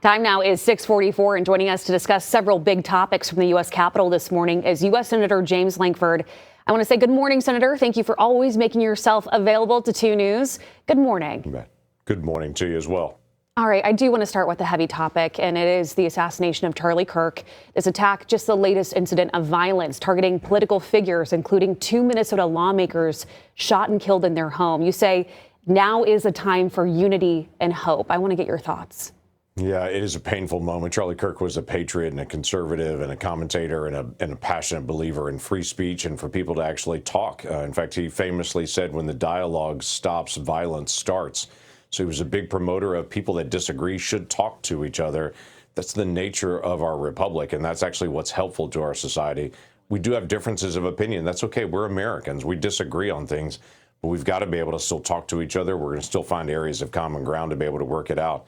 Time now is 6:44, and joining us to discuss several big topics from the U.S. Capitol this morning is U.S. Senator James Lankford. I want to say good morning, Senator. Thank you for always making yourself available to 2 News. Good morning. Good morning to you as well. All right, I do want to start with a heavy topic, and it is the assassination of Charlie Kirk. This attack, just the latest incident of violence targeting political figures, including 2 Minnesota lawmakers shot and killed in their home. You say now is a time for unity and hope. I want to get your thoughts. Yeah, it is a painful moment. Charlie Kirk was a patriot and a conservative and a commentator and a passionate believer in free speech and for people to actually talk. In fact, he famously said, when the dialogue stops, violence starts. So he was a big promoter of people that disagree should talk to each other. That's the nature of our republic, and that's actually what's helpful to our society. We do have differences of opinion. That's okay. We're Americans. We disagree on things, but we've got to be able to still talk to each other. We're going to still find areas of common ground to be able to work it out.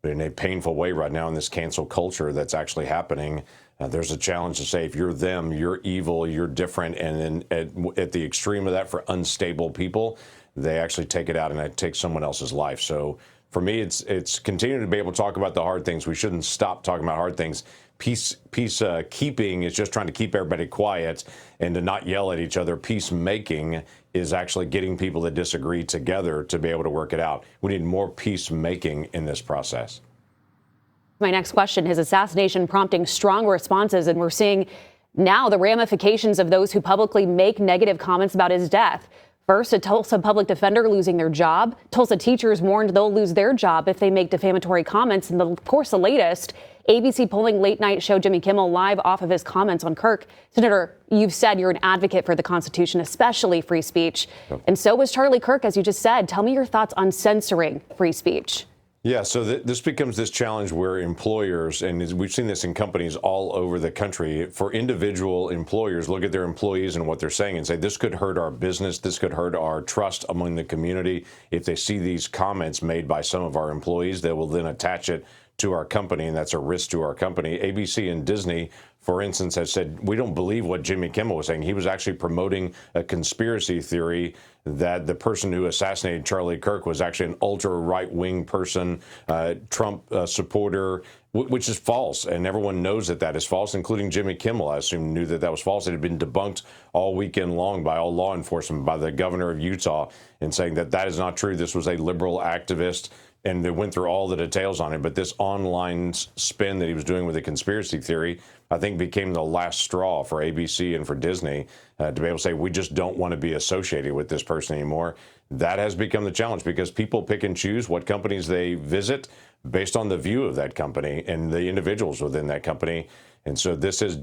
But in a painful way right now in this cancel culture that's actually happening, there's a challenge to say if you're them, you're evil, you're different. And then at the extreme of that, for unstable people, they actually take it out and it takes someone else's life. So for me, it's continuing to be able to talk about the hard things. We shouldn't stop talking about hard things. Peacekeeping is just trying to keep everybody quiet and to not yell at each other. Peacemaking is actually getting people that disagree together to be able to work it out. We need more peacemaking in this process. My next question, his assassination prompting strong responses, and we're seeing now the ramifications of those who publicly make negative comments about his death. First, a Tulsa public defender losing their job. Tulsa teachers warned they'll lose their job if they make defamatory comments. And of course, the latest, ABC polling late night show Jimmy Kimmel live off of his comments on Kirk. Senator, you've said you're an advocate for the Constitution, especially free speech. And so was Charlie Kirk, as you just said. Tell me your thoughts on censoring free speech. Yeah, so this becomes this challenge where employers, and we've seen this in companies all over the country, for individual employers, look at their employees and what they're saying and say, this could hurt our business, this could hurt our trust among the community. If they see these comments made by some of our employees, they will then attach it to our company, and that's a risk to our company. ABC and Disney, for instance, have said, we don't believe what Jimmy Kimmel was saying. He was actually promoting a conspiracy theory that the person who assassinated Charlie Kirk was actually an ultra-right-wing person, Trump supporter, which is false. And everyone knows that that is false, including Jimmy Kimmel, I assume, knew that that was false. It had been debunked all weekend long by all law enforcement, by the governor of Utah, in saying that that is not true. This was a liberal activist. And they went through all the details on it. But this online spin that he was doing with a conspiracy theory, I think, became the last straw for ABC and for Disney to be able to say, we just don't want to be associated with this person anymore. That has become the challenge because people pick and choose what companies they visit based on the view of that company and the individuals within that company. And so this is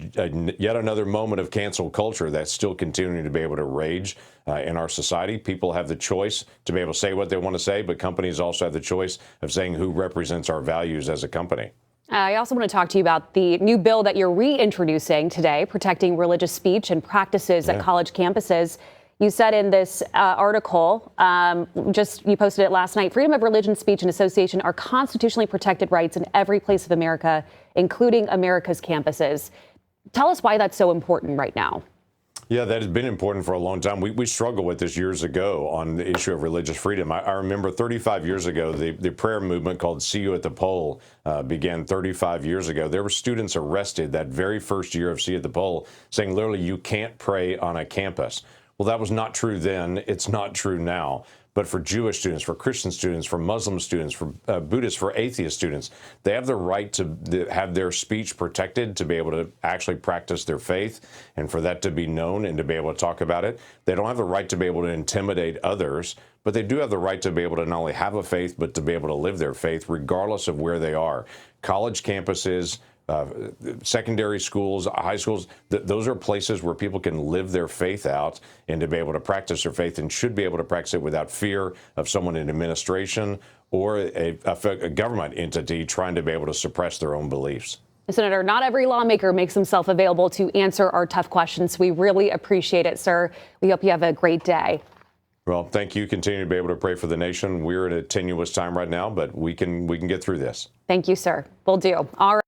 yet another moment of cancel culture that's still continuing to be able to rage in our society. People have the choice to be able to say what they want to say, but companies also have the choice of saying who represents our values as a company. I also want to talk to you about the new bill that you're reintroducing today, protecting religious speech and practices at college campuses. You said in this article, you posted it last night, freedom of religion, speech, and association are constitutionally protected rights in every place of America, including America's campuses. Tell us why that's so important right now. Yeah, that has been important for a long time. We struggled with this years ago on the issue of religious freedom. I remember 35 years ago, the prayer movement called See You at the Poll began 35 years ago. There were students arrested that very first year of See You at the Poll saying literally you can't pray on a campus. Well, that was not true then. It's not true now. But for Jewish students, for Christian students, for Muslim students, for Buddhists, for atheist students, they have the right to have their speech protected, to be able to actually practice their faith, and for that to be known and to be able to talk about it. They don't have the right to be able to intimidate others, but they do have the right to be able to not only have a faith, but to be able to live their faith regardless of where they are. College campuses, secondary schools, high schools, those are places where people can live their faith out and to be able to practice their faith, and should be able to practice it without fear of someone in administration or a government entity trying to be able to suppress their own beliefs. Senator, not every lawmaker makes himself available to answer our tough questions. We really appreciate it, sir. We hope you have a great day. Well, thank you. Continue to be able to pray for the nation. We're at a tenuous time right now, but we can get through this. Thank you, sir. Will do. All right.